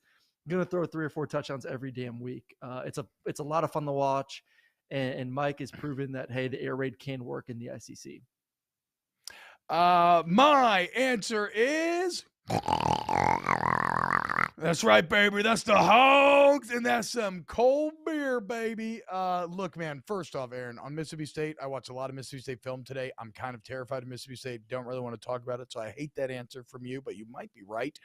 B: going to throw 3 or 4 touchdowns every damn week. It's a lot of fun to watch, and Mike has proven that, hey, the air raid can work in the SEC.
A: My answer is... That's right, baby. That's the Hogs, and that's some cold beer, baby. Look, man, first off, Aaron, on Mississippi State, I watched a lot of Mississippi State film today. I'm kind of terrified of Mississippi State. Don't really want to talk about it, so I hate that answer from you, but you might be right.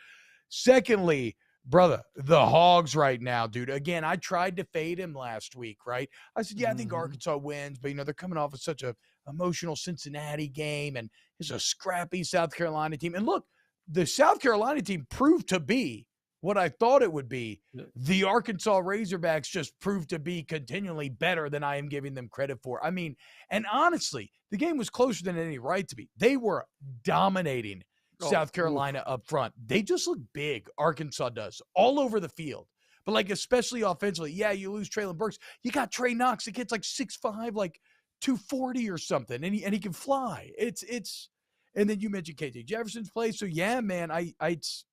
A: Secondly, brother, the Hogs right now, dude. Again, I tried to fade him last week, right? I said, yeah, I think Arkansas wins, but, they're coming off of such a emotional Cincinnati game, and it's a scrappy South Carolina team. And look, the South Carolina team proved to be what I thought it would be. The Arkansas Razorbacks just proved to be continually better than I am giving them credit for. I mean, and honestly, the game was closer than any right to be. They were dominating South Carolina up front. They just look big, Arkansas does, all over the field. But, like, especially offensively, yeah, you lose Traylon Burks. You got Trey Knox. The kid's like 6'5", like 240 or something, and he can fly. It's and then you mentioned KJ Jefferson's play. So, yeah, man, it's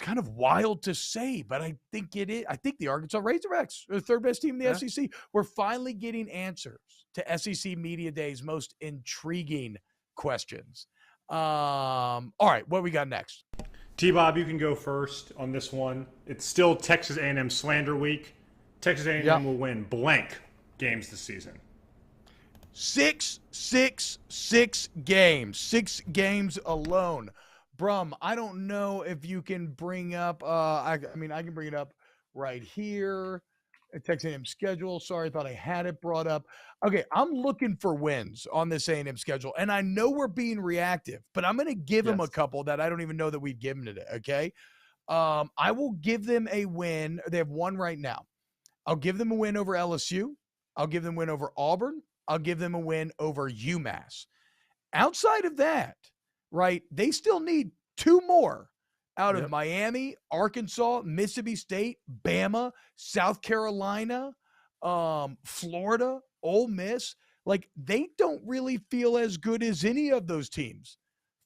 A: kind of wild to say, but I think it is. I think the Arkansas Razorbacks are the third best team in the SEC. We're finally getting answers to SEC Media Day's most intriguing questions. All right, what we got next?
C: T-Bob, you can go first on this one. It's still Texas A&M slander week. Texas A&M will win blank games this season.
A: 6 games. 6 games alone. Brum, I don't know if you can bring up I can bring it up right here. Texas A&M schedule. Sorry, I thought I had it brought up. Okay, I'm looking for wins on this A&M schedule, and I know we're being reactive, but I'm going to give them a couple that I don't even know that we'd give them today, okay? I will give them a win. They have one right now. I'll give them a win over LSU. I'll give them a win over Auburn. I'll give them a win over UMass. Outside of that, right, they still need 2 more out of Miami, Arkansas, Mississippi State, Bama, South Carolina, Florida, Ole Miss. Like, they don't really feel as good as any of those teams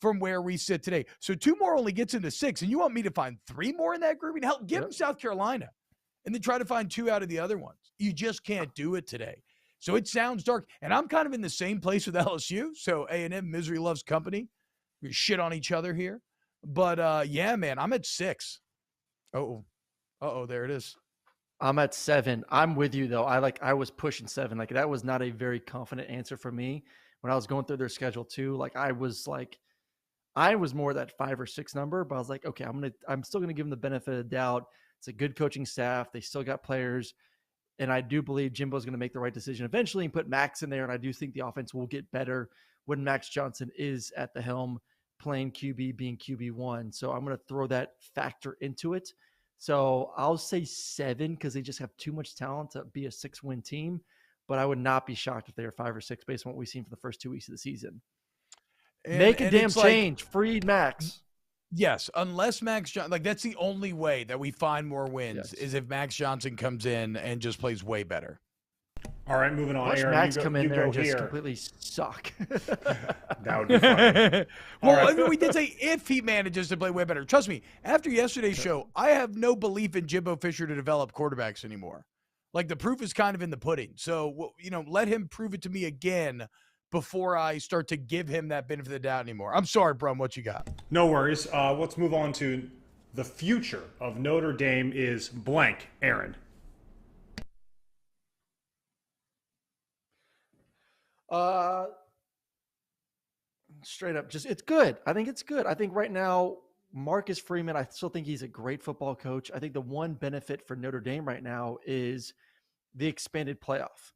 A: from where we sit today. So 2 more only gets into 6, and you want me to find 3 more in that group? I mean, hell, give them South Carolina and then try to find 2 out of the other ones. You just can't do it today. So it sounds dark, and I'm kind of in the same place with LSU. So A&M, misery loves company. We shit on each other here. But, yeah, man, I'm at 6. There it is.
B: I'm at 7. I'm with you, though. I was pushing 7. Like, that was not a very confident answer for me when I was going through their schedule, too. Like, I was like, I was more that 5 or 6 number, but I was like, okay, I'm still going to give them the benefit of the doubt. It's a good coaching staff. They still got players. And I do believe Jimbo's going to make the right decision eventually and put Max in there. And I do think the offense will get better when Max Johnson is at the helm, playing QB, being QB1. So I'm going to throw that factor into it. So I'll say 7 because they just have too much talent to be a 6-win team. But I would not be shocked if they are 5 or 6 based on what we've seen for the first 2 weeks of the season. Make a damn change. Freed Max.
A: Yes, unless Max Johnson, like that's the only way that we find more wins is if Max Johnson comes in and just plays way better.
C: All right, moving on.
B: Watch
C: Aaron,
B: Max come in there and just
C: here.
B: completely suck.
C: That would be funny.
A: Well, I mean, we did say if he manages to play way better. Trust me, after yesterday's show, I have no belief in Jimbo Fisher to develop quarterbacks anymore. Like the proof is kind of in the pudding. So, let him prove it to me again before I start to give him that benefit of the doubt anymore. I'm sorry, Brum, what you got?
C: No worries. Let's move on to the future of Notre Dame is blank. Aaron.
B: Straight up, it's good. I think it's good. I think right now, Marcus Freeman, I still think he's a great football coach. I think the one benefit for Notre Dame right now is the expanded playoff,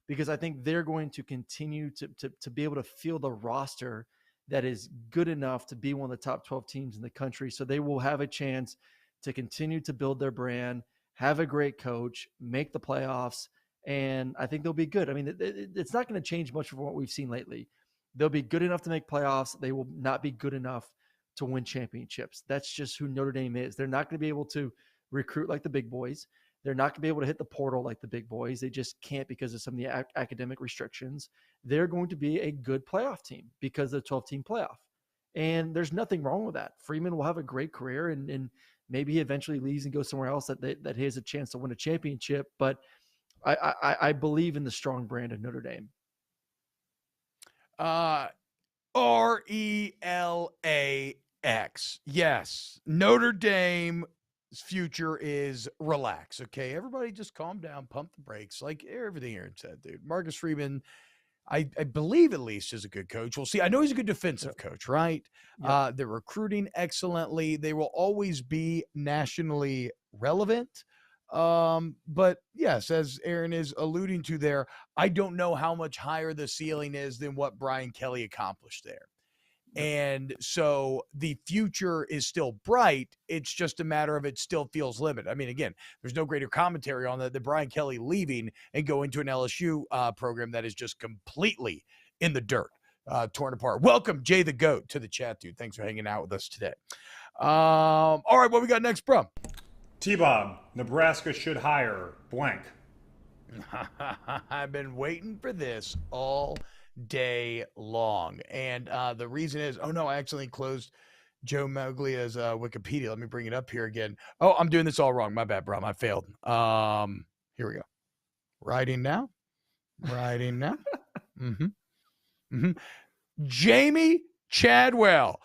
B: because I think they're going to continue to be able to field a roster that is good enough to be one of the top 12 teams in the country. So they will have a chance to continue to build their brand, have a great coach, make the playoffs, and I think they'll be good. I mean, it's not going to change much from what we've seen lately. They'll be good enough to make playoffs. They will not be good enough to win championships. That's just who Notre Dame is. They're not going to be able to recruit like the big boys. They're not going to be able to hit the portal like the big boys. They just can't because of some of the academic restrictions. They're going to be a good playoff team because of the 12-team playoff. And there's nothing wrong with that. Freeman will have a great career, and maybe he eventually leaves and goes somewhere else that he has a chance to win a championship. But I believe in the strong brand of Notre Dame.
A: RELAX. Yes. Notre Dame's future is relax. Okay. Everybody just calm down, pump the brakes. Like everything Aaron said, dude. Marcus Freeman, I believe at least is a good coach. We'll see. I know he's a good defensive coach, right? Yep. They're recruiting excellently. They will always be nationally relevant. But yes, as Aaron is alluding to there, I don't know how much higher the ceiling is than what Brian Kelly accomplished there. And so the future is still bright. It's just a matter of it still feels limited. I mean, again, there's no greater commentary on the Brian Kelly leaving and going to an LSU program that is just completely in the dirt, torn apart. Welcome, Jay the Goat, to the chat, dude. Thanks for hanging out with us today. All right, what we got next, bro?
C: T-Bob, Nebraska should hire blank.
A: I've been waiting for this all day long. And the reason is, oh no, I accidentally closed Joe Maglia's Wikipedia. Let me bring it up here again. Oh, I'm doing this all wrong. My bad, bro. I failed. Here we go. Writing now. Jamie Chadwell.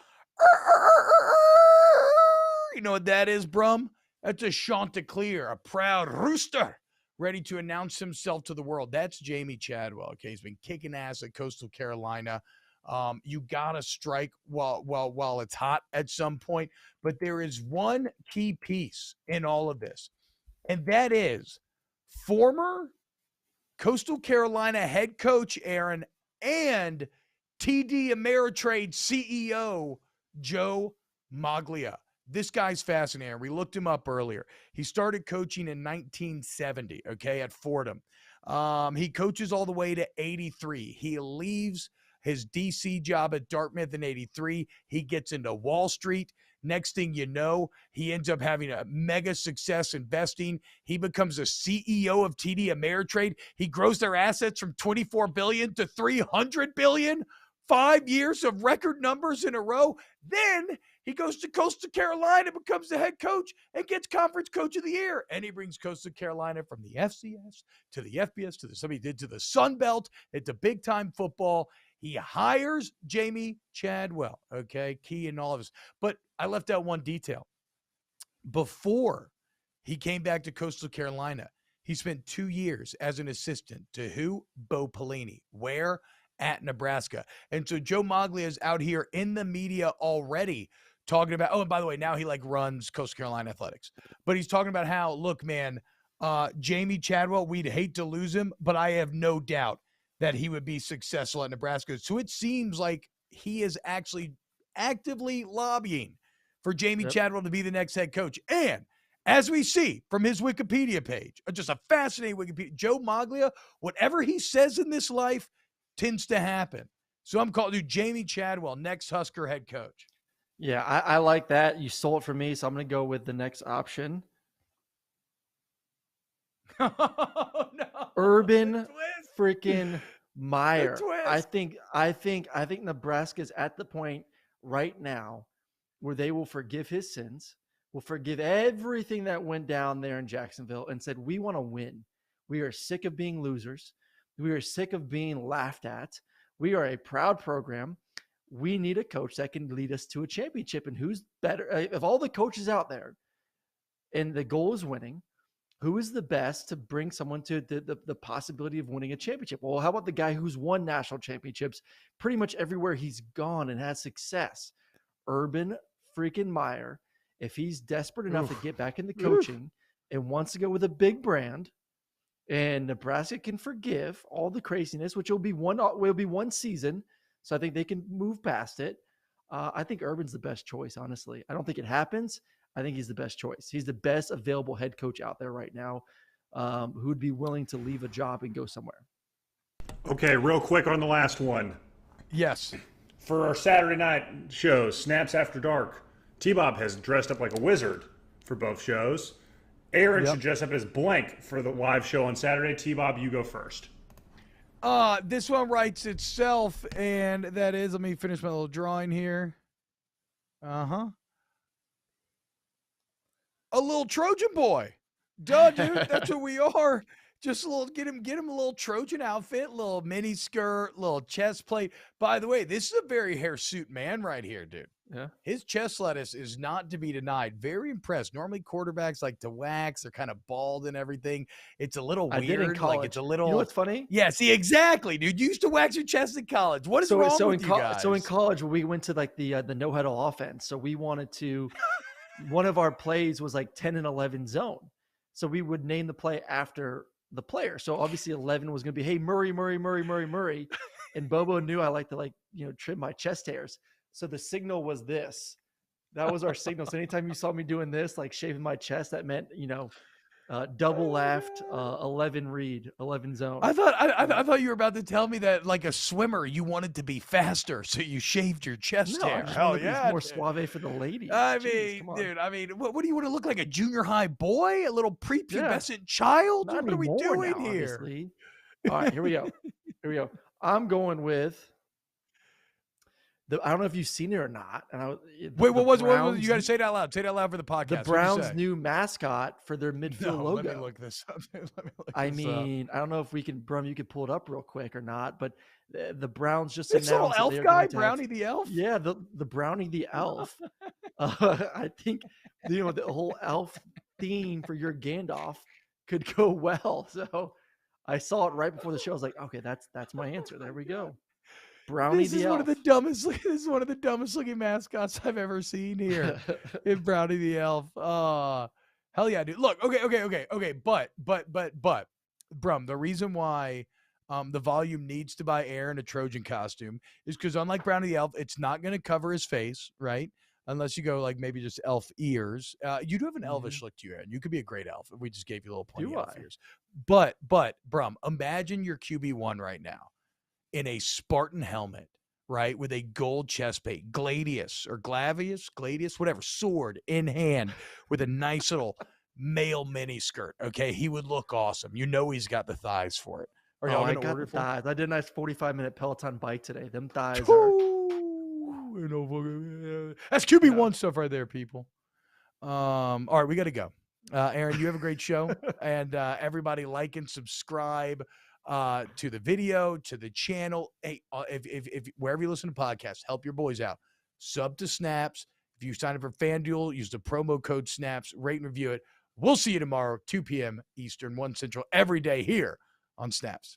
A: You know what that is, Brum? That's a Chanticleer, a proud rooster, ready to announce himself to the world. That's Jamie Chadwell. Okay, he's been kicking ass at Coastal Carolina. You gotta strike while it's hot at some point. But there is one key piece in all of this, and that is former Coastal Carolina head coach Aaron and TD Ameritrade CEO Joe Maglia. This guy's fascinating. We looked him up earlier. He started coaching in 1970, okay, at Fordham. He coaches all the way to 83. He leaves his DC job at Dartmouth in 83. He gets into Wall Street. Next thing you know, he ends up having a mega success investing. He becomes a CEO of TD Ameritrade. He grows their assets from $24 billion to $300 billion. 5 years of record numbers in a row. Then he goes to Coastal Carolina, becomes the head coach, and gets Conference Coach of the Year. And he brings Coastal Carolina from the FCS to the FBS to somebody did to the Sun Belt. It's a big-time football. He hires Jamie Chadwell, okay, key in all of this. But I left out one detail. Before he came back to Coastal Carolina, he spent 2 years as an assistant to who? Bo Pelini. Where? at Nebraska. And so Joe Moglia is out here in the media already talking about, oh, and by the way, now he like runs Coastal Carolina athletics, but he's talking about how, look, man, Jamie Chadwell, we'd hate to lose him, but I have no doubt that he would be successful at Nebraska. So it seems like he is actually actively lobbying for Jamie Chadwell to be the next head coach. And as we see from his Wikipedia page, just a fascinating Wikipedia, Joe Moglia, whatever he says in this life tends to happen. So I'm calling you Jamie Chadwell, next Husker head coach.
B: Yeah, I like that. You stole it from me, so I'm going to go with the next option.
A: Oh, no.
B: Urban freaking Meyer. I think Nebraska's at the point right now where they will forgive his sins, will forgive everything that went down there in Jacksonville, and said, we want to win. We are sick of being losers. We are sick of being laughed at. We are a proud program. We need a coach that can lead us to a championship. And who's better? Of all the coaches out there, and the goal is winning, who is the best to bring someone to the possibility of winning a championship? Well, how about the guy who's won national championships pretty much everywhere he's gone and has success? Urban freaking Meyer. If he's desperate enough to get back into coaching and wants to go with a big brand, and Nebraska can forgive all the craziness, which will be one season. So I think they can move past it. I think Urban's the best choice, honestly. I don't think it happens. I think he's the best choice. He's the best available head coach out there right now, who would be willing to leave a job and go somewhere.
C: Okay, real quick on the last one.
A: Yes.
C: For our Saturday night shows, Snaps After Dark, T-Bob has dressed up like a wizard for both shows. Aaron should dress up as blank for the live show on Saturday. T-Bob, you go first.
A: This one writes itself, and that is, let me finish my little drawing here. A little Trojan boy. Duh, dude, that's what we are. Just a little, get him a little Trojan outfit, little mini skirt, little chest plate. By the way, this is a very hirsute man right here, dude.
B: Yeah.
A: His chest lettuce is not to be denied. Very impressed. Normally quarterbacks like to wax. They're kind of bald and everything. It's a little weird.
B: I did in college.
A: Like it's a little.
B: You know what's funny?
A: Yeah, see, exactly, dude. You used to wax your chest in college. What is wrong with you guys?
B: So in college, we went to like the no huddle offense. So we wanted to. One of our plays was like 10 and 11 zone. So we would name the play after the player. So obviously 11 was going to be, hey, Murray. And Bobo knew I like to trim my chest hairs. So the signal was this. That was our signal. So anytime you saw me doing this, like shaving my chest, that meant, double left, 11 read, 11 zone.
A: I thought you were about to tell me that like a swimmer, you wanted to be faster, so you shaved your chest hair.
B: Hell yeah, more suave for the ladies.
A: I mean, what do you want to look like, a junior high boy, a little prepubescent child?
B: Not
A: what are we doing
B: now,
A: here?
B: Obviously. All right, here we go. I'm going with. I don't know if you've seen it or not. And
A: what was it? You got to say it out loud. Say it out loud for the podcast.
B: The Browns' new mascot for their midfield logo.
A: Let me look this up.
B: I don't know if we can, Brum, you could pull it up real quick or not, but the Browns just
A: announced little elf guy, Brownie the elf.
B: Yeah, the Brownie the elf. I think the whole elf theme for your Gandalf could go well. So I saw it right before the show. I was like, okay, that's my answer. There we go. Brownie
A: this
B: the
A: is
B: elf.
A: This is one of the dumbest looking mascots I've ever seen here. In Brownie the elf. Hell yeah, dude. Look, okay. But Brum, the reason why the volume needs to buy Aaron a Trojan costume is because unlike Brownie the elf, it's not going to cover his face, right? Unless you go like maybe just elf ears. You do have an elvish look to you, Aaron. You could be a great elf. We just gave you a little pointy elf ears. But Brum, imagine your QB1 right now in a Spartan helmet, right, with a gold chest plate, Gladius, whatever, sword in hand with a nice little male mini skirt. Okay, he would look awesome. He's got the thighs for it.
B: I got the thighs. I did a nice 45-minute Peloton bike today. Them thighs are.
A: That's QB1 stuff right there, people. All right, we got to go. Aaron, you have a great show, and everybody like and subscribe to the video, to the channel. Hey, if wherever you listen to podcasts, help your boys out. Sub to Snaps. If you sign up for FanDuel, use the promo code Snaps. Rate and review it. We'll see you tomorrow, 2 p.m. Eastern, 1 Central, every day here on Snaps.